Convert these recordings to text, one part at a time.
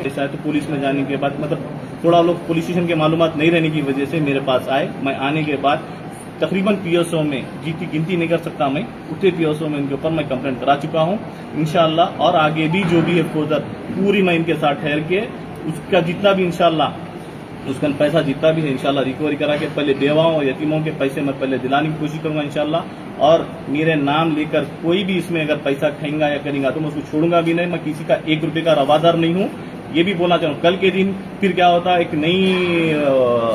ऐसा है तो पुलिस में जाने के बाद मतलब थोड़ा लोग पुलिस स्टेशन के मालूमात नहीं रहने की वजह से मेरे पास आए। मैं आने के बाद तकरीबन पीएसओ में जितनी गिनती नहीं कर सकता मैं, उतने पीएसओ में इनके ऊपर मैं कंप्लेंट करा चुका हूं इंशाल्लाह। और आगे भी जो भी है फर्दर पूरी मैं इनके साथ ठहर के उसका जितना भी इंशाल्लाह उसका पैसा जितना भी है इंशाल्लाह रिकवरी करा के पहले बेवाओं और यतीमों के पैसे मैं पहले दिलाने की कोशिश करूंगा इंशाल्लाह। और मेरे नाम लेकर कोई भी इसमें अगर पैसा खाएंगा या करेंगा तो मैं उसको छोड़ूंगा भी नहीं। मैं किसी का 1 रुपये का रवादार नहीं हूं, ये भी बोलना चाहूँ। कल के दिन फिर क्या होता, एक नई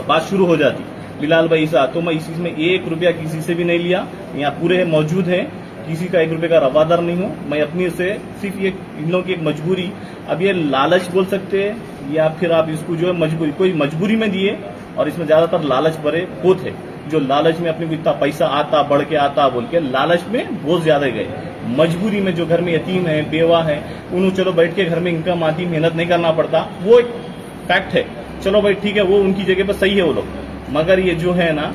बात शुरू हो जाती बिलाल भाई सा, तो मैं इस चीज में 1 रुपया किसी से भी नहीं लिया। यहाँ पूरे मौजूद है, किसी का 1 रुपये का रवादार नहीं हूँ मैं। अपनी से सिर्फ ये इन लोगों की एक मजबूरी, अब ये लालच बोल सकते हैं या फिर आप इसको जो है मजबूरी, कोई मजबूरी में दिए। और इसमें ज्यादातर लालच भरे होते हैं, जो लालच में अपने को इतना पैसा आता बढ़ के आता बोल के लालच में बहुत ज्यादा गए। मजबूरी में जो घर में यतीम है बेवा है उन्होंने चलो बैठ के घर में इनकम आती, मेहनत नहीं करना पड़ता, वो एक फैक्ट है। चलो भाई ठीक है, वो उनकी जगह पर सही है वो लोग, मगर ये जो है ना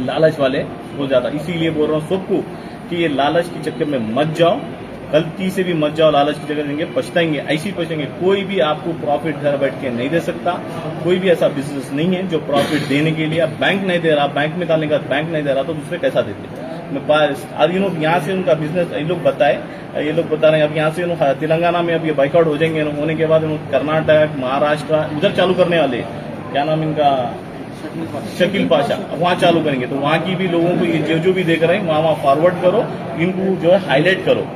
लालच वाले वो ज्यादा। इसीलिए बोल रहा हूँ सबको कि ये लालच के चक्कर में मत जाओ, गलती से भी मत जाओ। लालच की जगह देंगे पछताएंगे, ऐसी पछताएंगे। कोई भी आपको प्रॉफिट घर बैठ के नहीं दे सकता, कोई भी ऐसा बिजनेस नहीं है जो प्रॉफिट देने के लिए, बैंक नहीं दे रहा, बैंक में डालने का बैंक नहीं दे रहा तो दूसरे कैसा देते। मैं यहाँ से उनका बिजनेस ये लोग बता रहे हैं। अब यहाँ से तेलंगाना में अब ये बाइकआउट हो जाएंगे, होने के बाद कर्नाटक महाराष्ट्र उधर चालू करने वाले, क्या नाम इनका, शकील पाशा, वहाँ चालू करेंगे। तो वहाँ की भी लोगों को ये जो भी देख रहे हैं वहाँ फॉरवर्ड करो, इनको जो है हाईलाइट करो,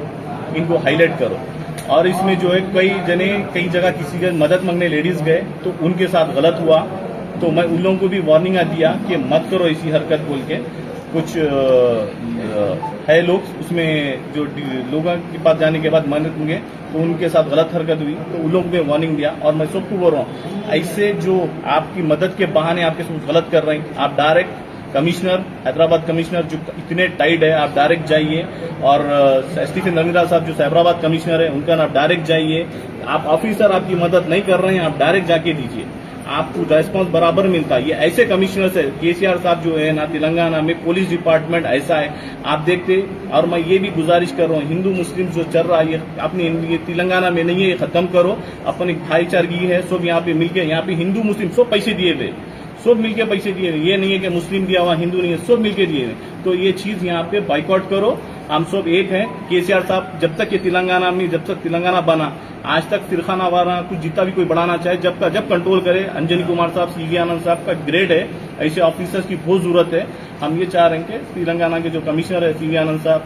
इनको हाईलाइट करो। और इसमें जो है कई जगह किसी के मदद मांगने लेडीज गए तो उनके साथ गलत हुआ, तो मैं उन लोगों को भी वार्निंग दिया कि मत करो ऐसी हरकत बोल के। कुछ है लोग उसमें जो लोगों के पास जाने के बाद मदद होंगे तो उनके साथ गलत हरकत हुई, तो उन लोगों को वार्निंग दिया। और मैं सबको बोल रहा हूँ ऐसे जो आपकी मदद के बहाने आपके साथ गलत कर रहे हैं, आप डायरेक्ट कमिश्नर, हैदराबाद कमिश्नर जो इतने टाइट है, आप डायरेक्ट जाइए। और स्टीफन नवीरा साहब जो हैदराबाद कमिश्नर है उनका आप डायरेक्ट जाइए। आप ऑफिसर आपकी मदद नहीं कर रहे हैं, आप डायरेक्ट जाके दीजिए, आपको रेस्पॉन्स बराबर मिलता है। ये ऐसे कमिश्नर है, केसीआर साहब जो है ना, तेलंगाना में पुलिस डिपार्टमेंट ऐसा है आप देखते। और मैं ये भी गुजारिश कर रहा हूँ, हिंदू मुस्लिम जो चल रहा है ये अपने तेलंगाना में नहीं है, ये खत्म करो। अपनी भाईचारगी है, सब यहाँ पे मिलके, यहाँ पे हिंदू मुस्लिम सब पैसे दिए हुए, सब मिलके पैसे दिए, ये नहीं है कि मुस्लिम दिया हुआ हिंदू नहीं है, सब मिलके दिए हुए। तो ये चीज यहाँ पे बाइकआउट करो, हम सब एक हैं। केसीआर साहब जब तक ये तेलंगाना में, जब तक तेलंगाना बना, आज तक तिरखाना वाना कुछ जितना भी कोई बढ़ाना चाहे जब कंट्रोल करे। अंजनी कुमार साहब, सीवी आनंद साहब का ग्रेड है, ऐसे ऑफिसर्स की बहुत जरूरत है। हम ये चाह रहे हैं कि तेलंगाना के जो कमिश्नर है सीवी आनंद साहब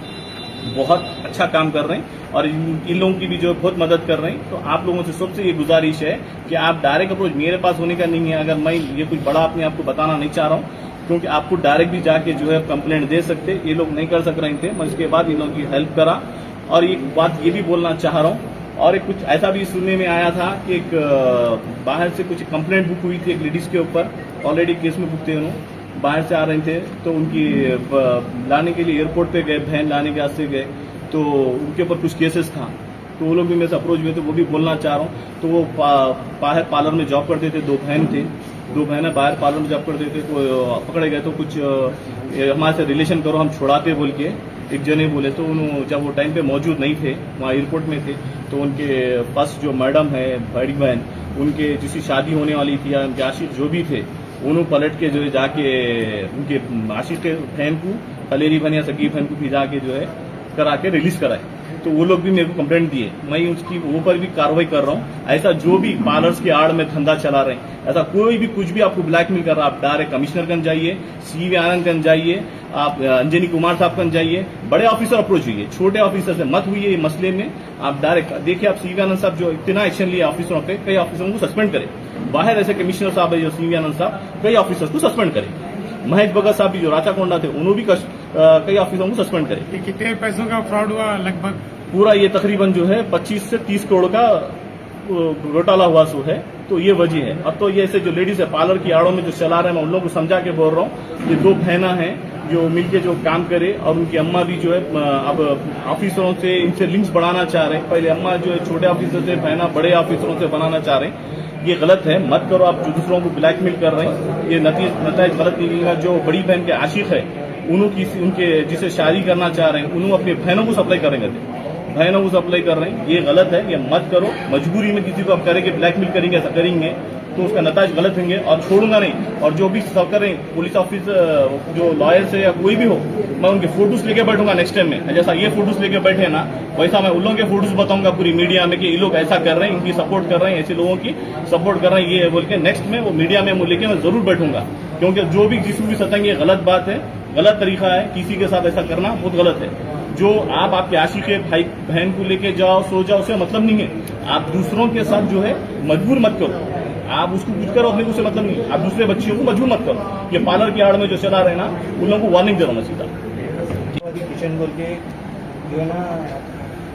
बहुत अच्छा काम कर रहे हैं और इन लोगों की भी जो बहुत मदद कर रहे हैं। तो आप लोगों से सबसे ये गुजारिश है कि आप डायरेक्ट अप्रोच, मेरे पास होने का नहीं है, अगर मैं ये कुछ बड़ा अपने आपको बताना नहीं चाह रहा हूँ, क्योंकि आपको डायरेक्ट भी जाके जो है कंप्लेंट दे सकते, ये लोग नहीं कर सक रहे थे। मैं इसके बाद इन लोगों की हेल्प करा। और एक बात ये भी बोलना चाह रहा हूँ, और एक कुछ ऐसा भी सुनने में आया था कि एक बाहर से कुछ कंप्लेंट बुक हुई थी एक लेडीज के ऊपर, ऑलरेडी केस में बुक थे, उन्होंने बाहर से आ रहे थे तो उनकी लाने के लिए एयरपोर्ट पे गए, बहन लाने के वास्ते गए, तो उनके ऊपर कुछ केसेस था। तो वो लोग भी मेरे से अप्रोच हुए थे, वो भी बोलना चाह रहा हूँ। तो वो बाहर पार्लर में जॉब करते थे, 2 बहन थे, 2 बहनें बाहर पार्लर में जॉब करते थे, तो पकड़े गए। तो कुछ हमारे से रिलेशन करो, हम छुड़ाते बोल के एक जने बोले। तो उन्होंने जब वो टाइम पे मौजूद नहीं थे, वहाँ एयरपोर्ट में थे, तो उनके पास जो मैडम है बड़ी बहन, उनके जिसकी शादी होने वाली थी या उनके आशिक जो भी थे, उन्होंने पलट के जो है जाके उनके आशिक के बहन को, खलेरी बहन या सगी बहन को भी जाके जो है करा के रिलीज कराए। तो वो लोग भी मेरे को कंप्लेंट दिए, मैं उसकी ऊपर भी कार्रवाई कर रहा हूँ। ऐसा जो भी पार्लर्स के आड़ में धंधा चला रहे हैं, ऐसा कोई भी कुछ भी आपको ब्लैकमेल कर रहा है, आप डायरेक्ट कमिश्नर गंज जाइए, सीवी आनंद गंज जाइए, आप अंजनी कुमार साहब गंज जाइए, बड़े ऑफिसर अप्रोच हुई, छोटे ऑफिसर से मत हुई मसले में। आप डायरेक्ट देखिए, आप सीवी आनंद साहब जो इतना एक्शन लिए ऑफिसरों पे, कई ऑफिसरों को सस्पेंड करे। बाहर ऐसे कमिश्नर साहब है जो सीवी आनंद साहब, कई ऑफिसर्स को सस्पेंड करे। महेश भगत साहब भी जो राचाकोंडा थे, उन्होंने भी कई ऑफिसरों को सस्पेंड करे। कितने पैसों का फ्रॉड हुआ लगभग? पूरा ये तकरीबन जो है 25 से 30 करोड़ का घोटाला हुआ सो है। तो ये वजह है। अब तो ये ऐसे जो लेडीज है पार्लर की आड़ों में जो चला रहे हैं, मैं उन लोगों को समझा के बोल रहा हूँ। ये 2 बहना हैं जो मिलके जो काम करे, और उनकी अम्मा भी जो है अब ऑफिसरों से इनसे लिंक्स बढ़ाना चाह रहे हैं। पहले अम्मा जो है छोटे ऑफिसर से, बहना बड़े ऑफिसरों से बनाना चाह रहे हैं। ये गलत है, मत करो। आप जो दूसरों को ब्लैकमेल कर रहे हैं, ये नतीज गलत निकलेगा। जो बड़ी बहन के आशिक है, उनके जिसे शादी करना चाह रहे हैं, उन्होंने अपनी बहनों को सप्लाई करेंगे। भयानक सप्लाई कर रहे हैं, ये गलत है, ये मत करो। मजबूरी में किसी को आप करेंगे, ब्लैकमेल करेंगे, ऐसा करेंगे तो उसका नताज गलत होंगे और छोड़ूंगा नहीं। और जो भी सब करें, पुलिस ऑफिस जो लॉयर्स है या कोई भी हो, मैं उनके फोटोज लेके बैठूंगा नेक्स्ट टाइम में। जैसा ये फोटोज लेके बैठे ना, वैसा मैं उन लोगों के फोटोज बताऊंगा पूरी मीडिया में कि ये लोग ऐसा कर रहे हैं, इनकी सपोर्ट कर रहे हैं, ऐसे लोगों की सपोर्ट कर रहे हैं, ये बोल के नेक्स्ट में वो मीडिया में वो लेके मैं जरूर बैठूंगा। क्योंकि जो भी जिसको भी सताएंगे ये गलत बात है, गलत तरीका है, किसी के साथ ऐसा करना बहुत गलत है। जो आप आपके आशिक के भाई बहन को लेके जाओ, सो जाओ, उससे मतलब नहीं है। आप दूसरों के साथ जो है मजबूर मत करो, आप उसको कुछ करो, अपने को उससे मतलब नहीं। आप दूसरे बच्चियों को मजबूर मत करो। ये पार्लर की आड़ में जो चला रहे ना, उन लोगों को वार्निंग दे रहा हूं मैं सीधा। किशन बोल के जो है ना,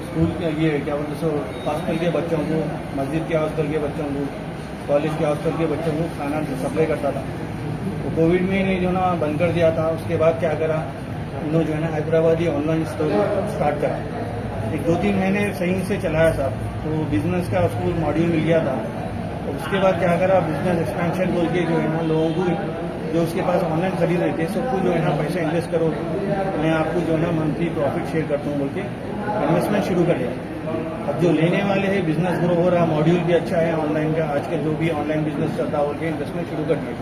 स्कूल के ये क्या बोलते सो हॉस्टल के बच्चों को, मस्जिद के हॉस्टल के बच्चों को, कॉलेज के हॉस्टल के बच्चों को खाना सप्लाई करता था। तो कोविड में इन्हें जो ना बंद कर दिया था। उसके बाद क्या करा, इन्होंने जो है ना हैदराबादी ऑनलाइन स्टोर स्टार्ट करा। एक 2-3 महीने सही से चलाया साहब, तो बिजनेस का उसको मॉड्यूल मिल गया था। और उसके बाद क्या करा, बिजनेस एक्सपेंशन बोल के जो है ना, लोगों को जो उसके पास ऑनलाइन खरीद रहे थे सबको जो है ना पैसे इन्वेस्ट करो, मैं आपको जो है ना मंथली प्रॉफिट शेयर करता हूँ बोल के इन्वेस्टमेंट शुरू कर दिया। अब जो लेने वाले हैं, बिजनेस ग्रो हो रहा, मॉड्यूल भी अच्छा है ऑनलाइन का, आजकल जो भी ऑनलाइन बिजनेस चलता बोल के इन्वेस्टमेंट शुरू कर दिया।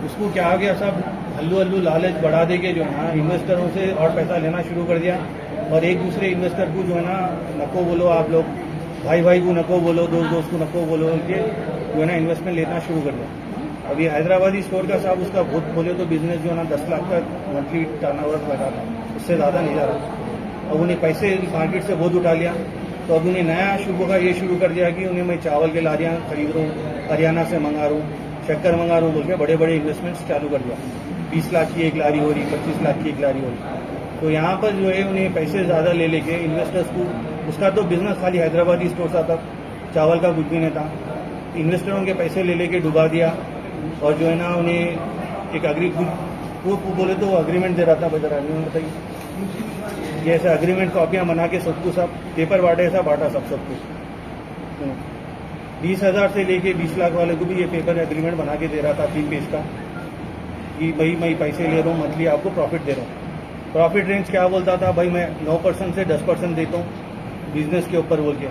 उसको क्या आ गया सब, हल्लू लालच बढ़ा दे के जो है ना इन्वेस्टरों से और पैसा लेना शुरू कर दिया। और एक दूसरे इन्वेस्टर को जो है ना नको बोलो, आप लोग भाई को नको बोलो, दोस्त को नको बोलो के जो है ना इन्वेस्टमेंट लेना शुरू कर दिया। अभी हैदराबादी स्टोर का साहब उसका बहुत बोले तो बिजनेस जो है ना 10 लाख का मंथली टर्नओवर लगा था, उससे ज़्यादा नहीं जा रहा। अब उन्हें पैसे मार्केट से बहुत उठा लिया, तो अब उन्हें नया शुरू का ये शुरू कर दिया कि उन्हें मैं चावल के लारियाँ खरीद रहा हूँ, हरियाणा से मंगा रहा हूँ, शक्कर मंगा रहा हूँ बोल के बड़े बड़े इन्वेस्टमेंट्स चालू कर दिया। 20 लाख की एक लारी हो रही, 25 लाख की एक लारी हो रही। तो यहाँ पर जो है उन्हें पैसे ज़्यादा ले लेके इन्वेस्टर्स को, उसका तो बिजनेस खाली हैदराबादी स्टोर था तब, चावल का कुछ भी नहीं था। इन्वेस्टरों के पैसे ले लेके डुबा दिया। और जो है ना उन्हें एक वो बोले तो अग्रीमेंट दे रहा था, बजा बताइए, ये ऐसा अग्रीमेंट कॉपियाँ बना के सबको सब पेपर बांटे, ऐसा बांटा सबको। 20,000 से लेके 20 लाख वाले को भी ये पेपर एग्रीमेंट बना के दे रहा था 3 पेज का, कि भाई मैं पैसे ले रहा हूँ, मंथली आपको प्रॉफिट दे रहा हूँ। प्रॉफिट रेंज क्या बोलता था, भाई मैं 9% से 10% देता हूँ बिजनेस के ऊपर बोल के।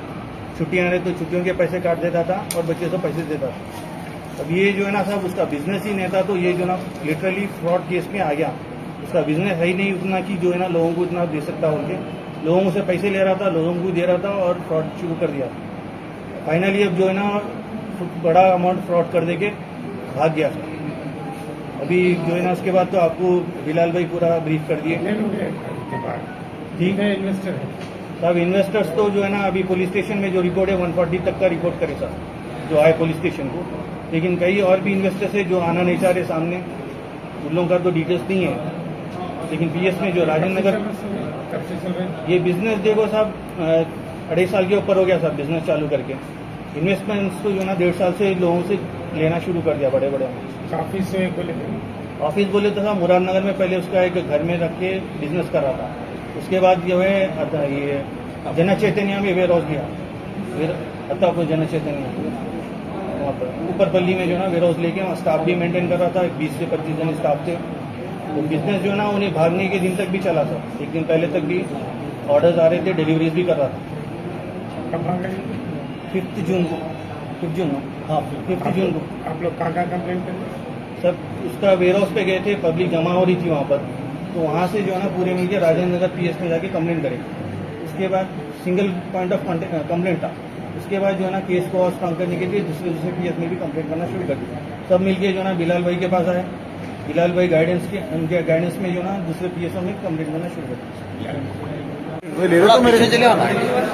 छुट्टियाँ रहे तो छुट्टियों के पैसे काट देता था और बच्चे से पैसे देता था। अब ये जो है ना साहब उसका बिजनेस ही नहीं था, तो ये जो ना लिटरली फ्रॉड केस में आ गया। उसका बिजनेस है ही नहीं उतना कि जो है ना लोगों को इतना दे सकता बोल के, लोगों से पैसे ले रहा था, लोगों को दे रहा था और फ्रॉड शुरू कर दिया। फाइनली अब जो है ना बड़ा अमाउंट फ्रॉड कर देके भाग गया। अभी जो है ना उसके बाद तो आपको बिलाल भाई पूरा ब्रीफ कर दिए। ठीक है, इन्वेस्टर है साहब, इन्वेस्टर्स तो जो है ना अभी पुलिस स्टेशन में जो रिपोर्ट है 140 तक का रिपोर्ट करे सर, जो आए पुलिस स्टेशन को। लेकिन कई और भी इन्वेस्टर्स है जो आना नहीं चाह रहे सामने, उन लोगों का तो डिटेल्स नहीं है। लेकिन पीएस में जो राजेंद्र नगर ये बिजनेस देखो साहब 2.5 साल के ऊपर हो गया साहब बिजनेस चालू करके। इन्वेस्टमेंट्स को जो ना 1.5 साल से लोगों से लेना शुरू कर दिया, बड़े बड़े ऑफिस से ऑफिस बोले तो साहब मुरादनगर में पहले उसका एक घर में रख के बिजनेस कर रहा था। उसके बाद जो है ये जन चैतन्य में वेयर हाउस लिया, फिर आपको जन चैतन्य वहाँ पर ऊपरपल्ली में जो ना वेयर हाउस लेके वहाँ स्टाफ भी मेंटेन कर रहा था, 20 से 25 जन स्टाफ थे। तो बिजनेस जो ना उन्हें भागने के दिन तक भी चला था, एक दिन पहले तक भी ऑर्डर्स आ रहे थे, डिलीवरीज भी कर रहा था। कब आ गए? 5 जून को, 5 जून हाँ 5 जून को। आप लोग कहाँ कंप्लेंट करें? सब उसका वेयर हाउस पे गए थे, पब्लिक जमा हो रही थी वहाँ पर, तो वहाँ से जो है ना पूरे मिलकर राजेंद्र नगर पीएस में जाके कंप्लेंट करें। उसके बाद सिंगल पॉइंट ऑफ कंप्लेंट था। उसके बाद जो है ना केस को और स्ट्रांग करने के लिए दूसरे पीएस में भी कंप्लेंट करना शुरू कर दिया। सब मिलके जो है ना बिलाल भाई के पास आए, बिलाल भाई उनके गाइडेंस में जो ना दूसरे पीएसओ में कंप्लेंट करना शुरू कर दिया।